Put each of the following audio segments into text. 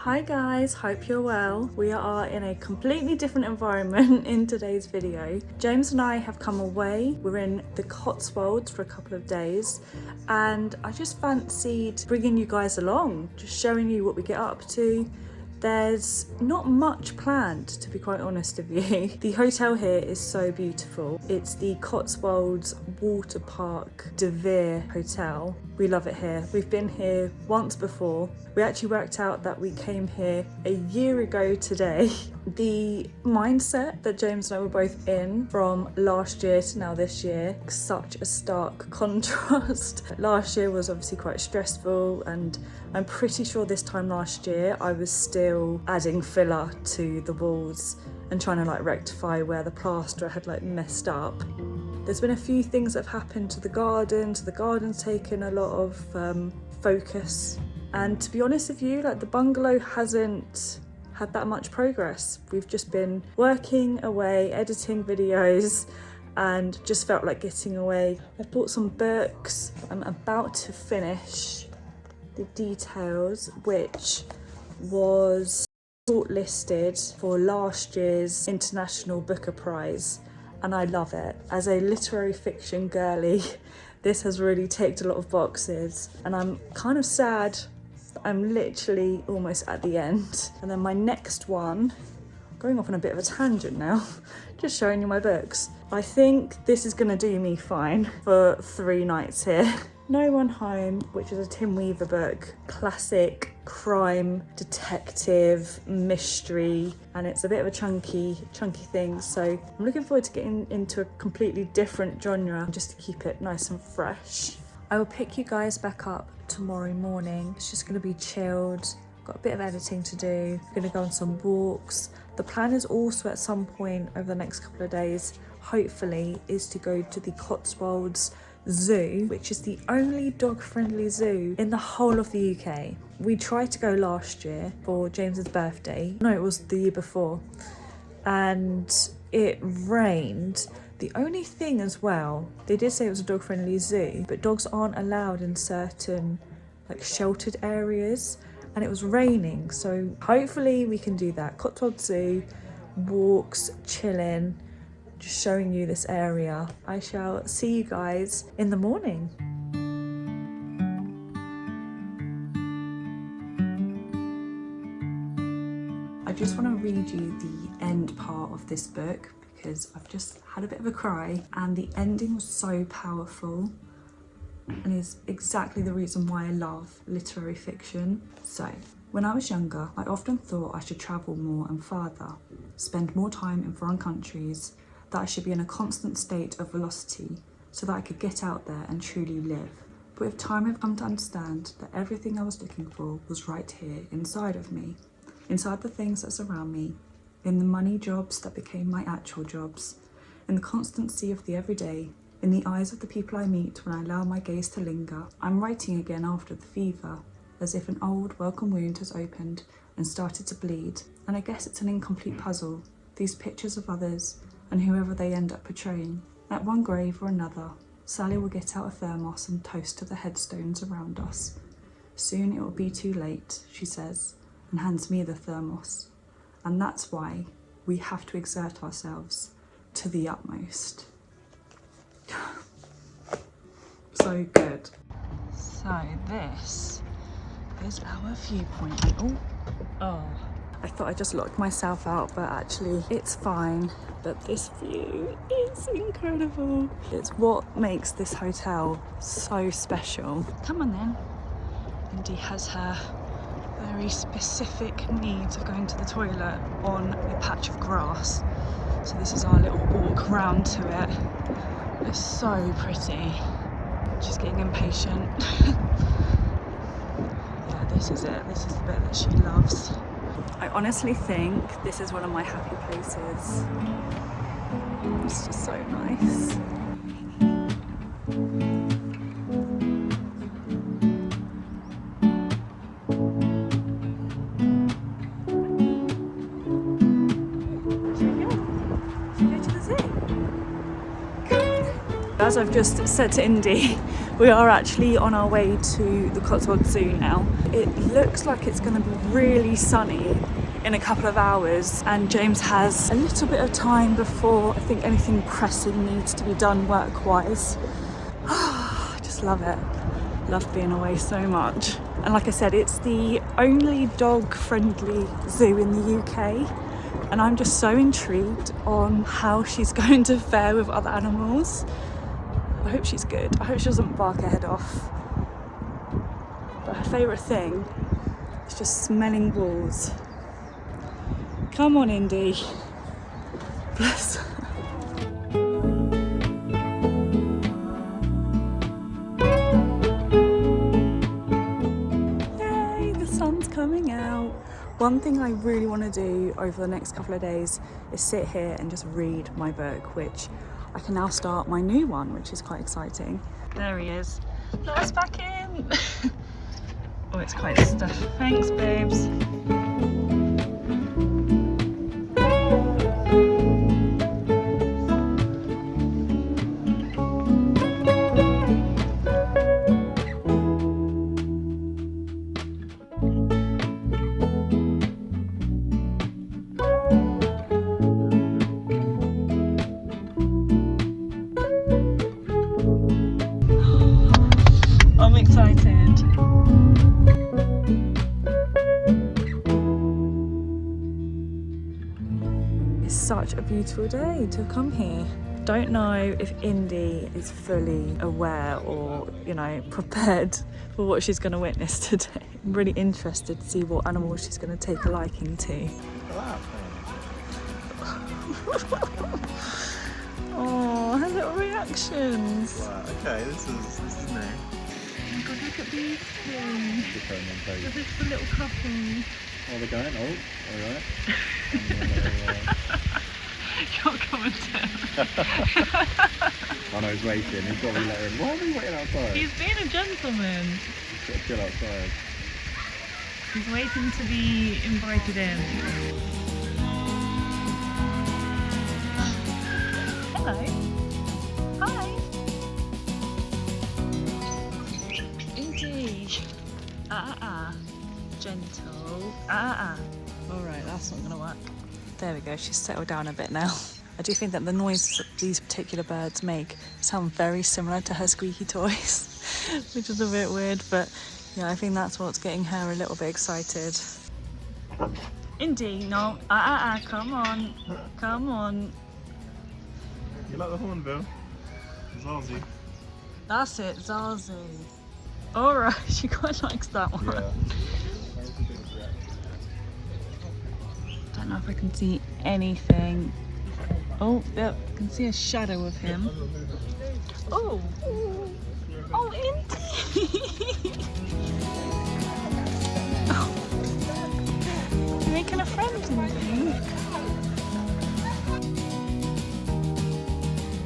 Hi guys, hope you're well. We are in a completely different environment in today's video. James and I have come away. We're in the Cotswolds for a couple of days and I just fancied bringing you guys along, just showing you what we get up to. There's not much planned, to be quite honest with you. The hotel here is so beautiful. It's the Cotswolds Water Park De Vere Hotel. We love it here. We've been here once before. We actually worked out that we came here a year ago today. The mindset that James and I were both in from last year to now this year, such a stark contrast. Last year was obviously quite stressful, and I'm pretty sure this time last year I was still adding filler to the walls and trying to like rectify where the plaster had like messed up. There's been a few things that have happened to the garden, so the garden's taken a lot of focus. And to be honest with you, like the bungalow hasn't had that much progress. We've just been working away, editing videos, and just felt like getting away. I've bought some books. I'm about to finish the details, which was shortlisted for last year's International Booker Prize, and I love it. As a literary fiction girly, this has really ticked a lot of boxes, and I'm kind of sad I'm literally almost at the end. And then my next one, going off on a bit of a tangent now, just showing you my books. I think this is gonna do me fine for 3 nights here. No One Home, which is a Tim Weaver book, classic crime, detective, mystery, and it's a bit of a chunky thing. So I'm looking forward to getting into a completely different genre just to keep it nice and fresh. I will pick you guys back up tomorrow morning. It's just gonna be chilled. Got a bit of editing to do. Gonna go on some walks. The plan is also at some point over the next couple of days, hopefully, is to go to the Cotswolds Zoo, which is the only dog-friendly zoo in the whole of the UK. We tried to go last year for James's birthday. No, it was the year before. And it rained. The only thing as well, they did say it was a dog-friendly zoo, but dogs aren't allowed in certain like sheltered areas, and it was raining, so hopefully we can do that. Cotswolds Zoo, walks, chilling, just showing you this area. I shall see you guys in the morning. I just want to read you the end part of this book because I've just had a bit of a cry, and the ending was so powerful and is exactly the reason why I love literary fiction. So, when I was younger, I often thought I should travel more and farther, spend more time in foreign countries, that I should be in a constant state of velocity so that I could get out there and truly live. But with time I've come to understand that everything I was looking for was right here inside of me, inside the things that surround me, in the money jobs that became my actual jobs, in the constancy of the everyday, in the eyes of the people I meet when I allow my gaze to linger. I'm writing again after the fever, as if an old welcome wound has opened and started to bleed. And I guess it's an incomplete puzzle, these pictures of others and whoever they end up portraying. At one grave or another, Sally will get out a thermos and toast to the headstones around us. Soon it will be too late, she says, and hands me the thermos. And that's why we have to exert ourselves to the utmost. So good. So this is our viewpoint. Oh, I thought I just locked myself out, but actually it's fine. But this view is incredible. It's what makes this hotel so special. Come on then. Indi has her very specific needs of going to the toilet on a patch of grass. So this is our little walk round to it. It's so pretty. She's getting impatient. Yeah, this is it. This is the bit that she loves. I honestly think this is one of my happy places. It's just so nice. As I've just said to Indi, We are actually on our way to the Cotswolds Zoo now. It looks like it's going to be really sunny in a couple of hours, and James has a little bit of time before I think anything pressing needs to be done work-wise. I just love it. Love being away so much. And like I said, it's the only dog-friendly zoo in the UK, and I'm just so intrigued on how she's going to fare with other animals. I hope she's good. I hope she doesn't bark her head off. But her favourite thing is just smelling balls. Come on, Indi. Bless her. Yay, the sun's coming out. One thing I really want to do over the next couple of days is sit here and just read my book, which I can now start my new one, which is quite exciting. There he is. Let us back in. Oh, it's quite stuffy. Thanks, babes. I'm excited. It's such a beautiful day to come here. Don't know if Indi is fully aware or, you know, prepared for what she's going to witness today. I'm really interested to see what animals she's going to take a liking to. Oh, her little reactions. Wow, okay, this is new. Oh my god, look at these two. This is the little couple. Oh, they're going? Oh, alright. You're coming down. I know he's waiting, he's got to be let in. Why are we waiting outside? He's being a gentleman. He's got to chill outside. He's waiting to be invited in. Hello. Hi. Indi. Gentle. Alright, that's not gonna work. There we go, she's settled down a bit now. I do think that the noises that these particular birds make sound very similar to her squeaky toys, which is a bit weird, but yeah, I think that's what's getting her a little bit excited. Indi, no. Come on. Come on. You like the hornbill? Zazie. That's it, Zazie. Alright, she quite likes that one. Yeah. Don't know if I can see anything. Oh, yep, I can see a shadow of him. Oh, oh, Indi! Oh. You're making a friend, Indi.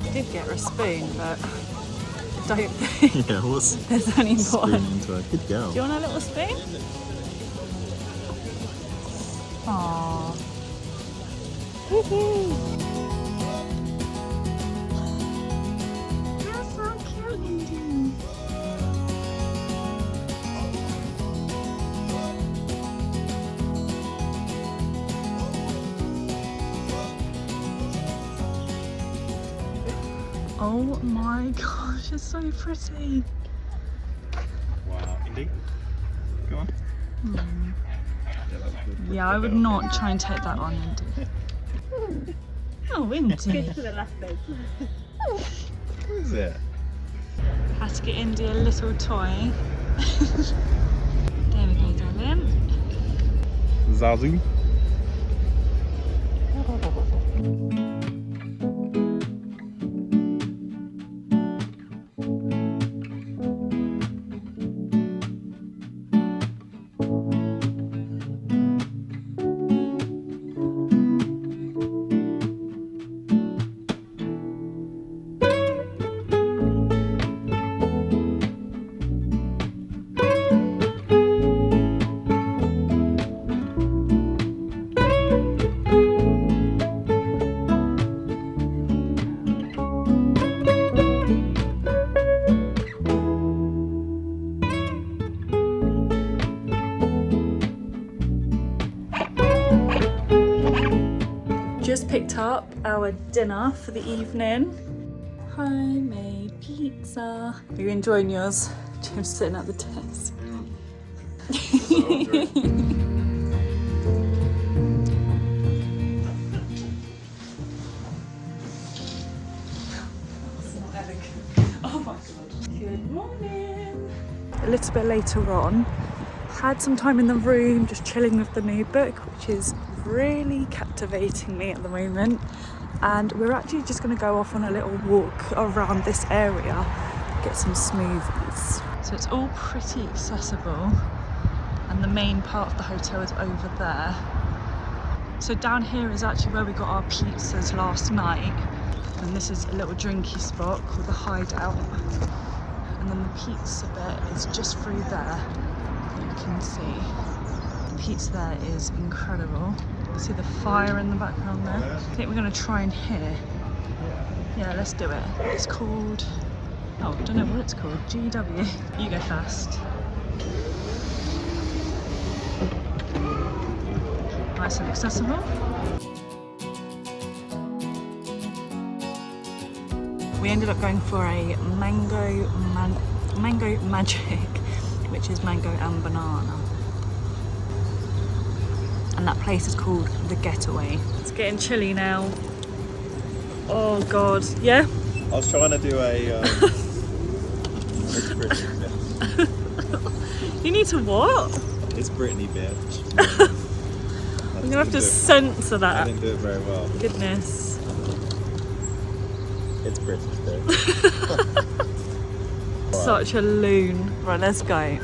I did get her a spoon, but I don't think Yeah, what's there's only one. into her? Good girl. Do you want a little spoon? Aww. Woohoo! You're so cute, Indi. Oh my gosh, it's so pretty. Wow, Indi? Go on. Yeah, I would not try and take that on, Indi. Oh, Indi. To the last bit. What is it? Had to get Indi a little toy. There we go, darling. Zazu? just picked up our dinner for the evening. Homemade pizza. Are you enjoying yours? Jim's sitting at the desk. Oh my god. Good morning. A little bit later on, had some time in the room just chilling with the new book, which is really captivating me at the moment. And we're actually just going to go off on a little walk around this area, get some smoothies. So it's all pretty accessible, and the main part of the hotel is over there. So down here is actually where we got our pizzas last night, and this is a little drinky spot called the Hideout, and then the pizza bit is just through there. You can see the pizza there is incredible. You see the fire in the background there. I think we're going to try and hear. Yeah, let's do it. It's called, oh, I don't know what it's called. GW. You go first. Nice and accessible. We ended up going for a mango magic, which is mango and banana. And that place is called The Getaway. It's getting chilly now. Oh god, yeah? I was trying to do a it's Britney bitch. You need to what? It's Britney bitch. I'm gonna have to censor I that. didn't do it very well. Goodness. It's Britney bitch. Such a loon. Right, let's go.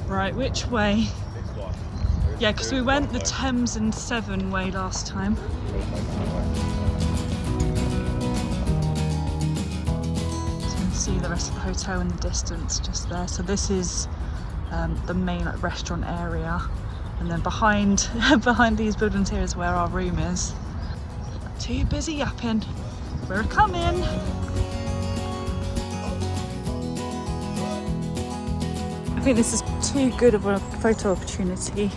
Right, which way? Yeah, because we went the Thames and Severn way last time. So you can see the rest of the hotel in the distance just there. So this is the main restaurant area, and then behind these buildings here is where our room is. Too busy yapping. We're coming. I think this is too good of a photo opportunity.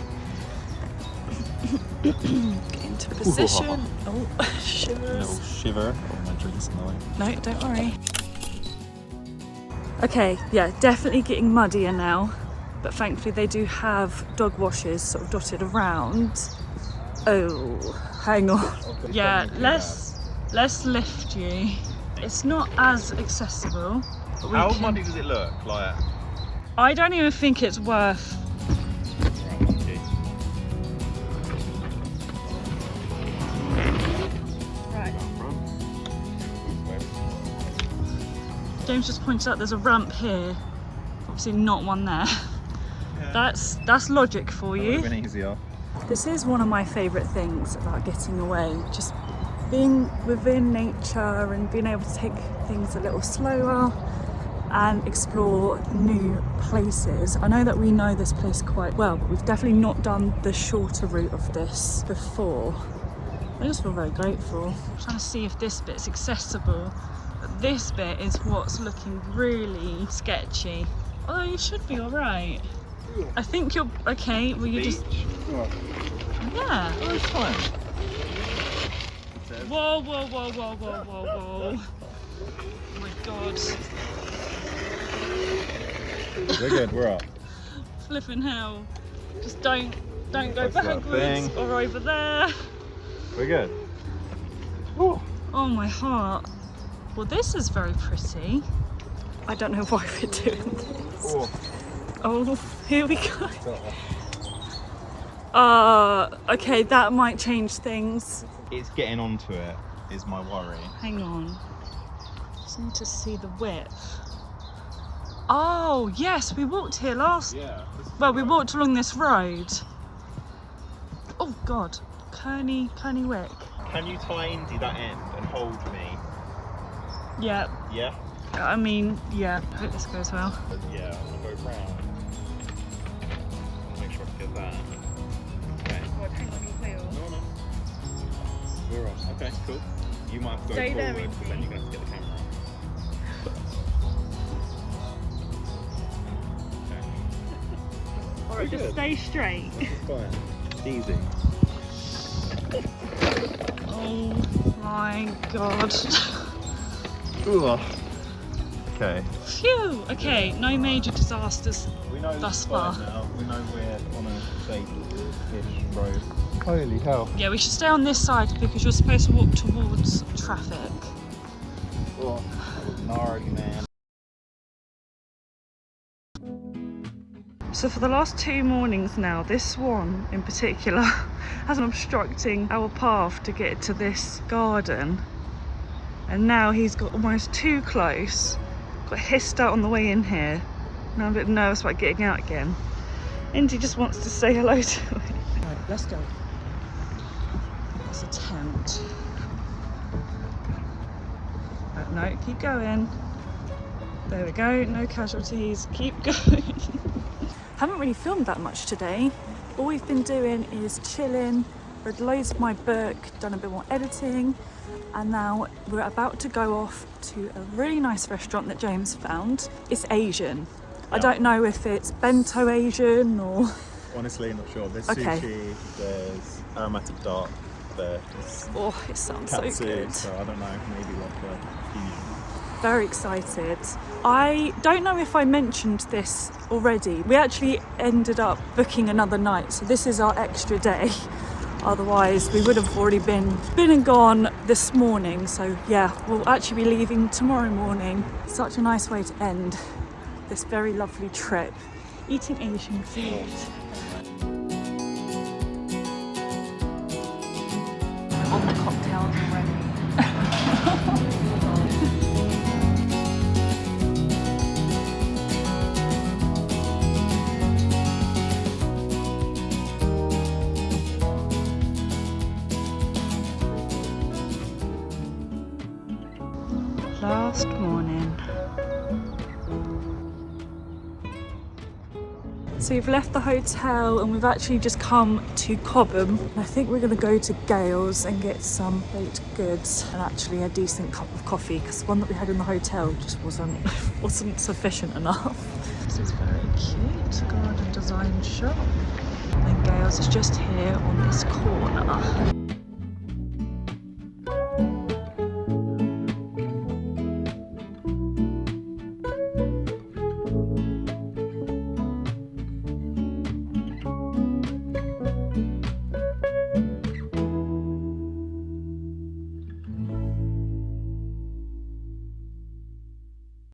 Get into position. Oh, shivers. Little shiver. Oh, my drink's annoying. No, don't worry. Okay, yeah, definitely getting muddier now, but thankfully they do have dog washes sort of dotted around. Oh, hang on. Yeah, let's lift you. It's not as accessible. But How muddy does it look? Like, I don't even think it's worth. James just pointed out there's a ramp here, obviously not one there. Yeah. That's logic for you. That would have been easier. This is one of my favourite things about getting away, just being within nature and being able to take things a little slower and explore new places. I know that we know this place quite well, but we've definitely not done the shorter route of this before. I just feel very grateful. I'm trying to see if this bit's accessible. This bit is what's looking really sketchy. Although you should be alright. I think you're okay. Will you just... Yeah. Oh, it's fine. Whoa, whoa, whoa, whoa, whoa, whoa, whoa. Oh my god. We're good, we're up. Flipping hell. Just don't go backwards or over there. We're good. Ooh. Oh my heart. Well, this is very pretty. I don't know why we're doing this. Ooh. Oh, here we go. Okay, that might change things. It's getting onto it, is my worry. Hang on. Just need to see the width. Oh, yes, we walked here last... Yeah. Well, we walked along this road. Oh, God. Kearney Wick. Can you tie Indi that end and hold me? Yeah. Yeah? I mean, yeah. I hope this goes well. Yeah, I'm gonna go round. Make sure I get that. Okay. God, hang on your wheel. No. We're on. Okay, cool. You might have to go Stay there, forward, because then you're going to have to get the camera up. Okay. Alright, just stay straight. It's fine. Easy. Oh my god. Ugh. Okay. Phew! Okay, no major disasters We know thus this far. now. We know we're on a safe-ish road. Holy hell. Yeah, we should stay on this side because you're supposed to walk towards traffic. Oh, that was gnarly, man. So for the last 2 mornings now, this swan in particular has been obstructing our path to get to this garden. And now he's got almost too close. Got hissed out on the way in here. Now I'm a bit nervous about getting out again. Indi just wants to say hello to it. Right, let's go. It's a tent. No, keep going. There we go, no casualties. Keep going. Haven't really filmed that much today. All we've been doing is chilling, read loads of my book, done a bit more editing, and now we're about to go off to a really nice restaurant that James found. It's Asian. I don't know if it's bento Asian or... Honestly, not sure. There's Okay. sushi, there's aromatic dark, there's Oh, it sounds katsu, so good. so I don't know, maybe like a fusion. Very excited. I don't know if I mentioned this already. We actually ended up booking another night, so this is our extra day. Otherwise, we would have already been and gone this morning. So yeah, we'll actually be leaving tomorrow morning. Such a nice way to end this very lovely trip. Eating Asian food. On the cocktails already. Last morning. So we've left the hotel and we've actually just come to Cobham. I think we're going to go to Gale's and get some baked goods and actually a decent cup of coffee because the one that we had in the hotel just wasn't sufficient enough. This is very cute garden design shop. And Gale's is just here on this corner.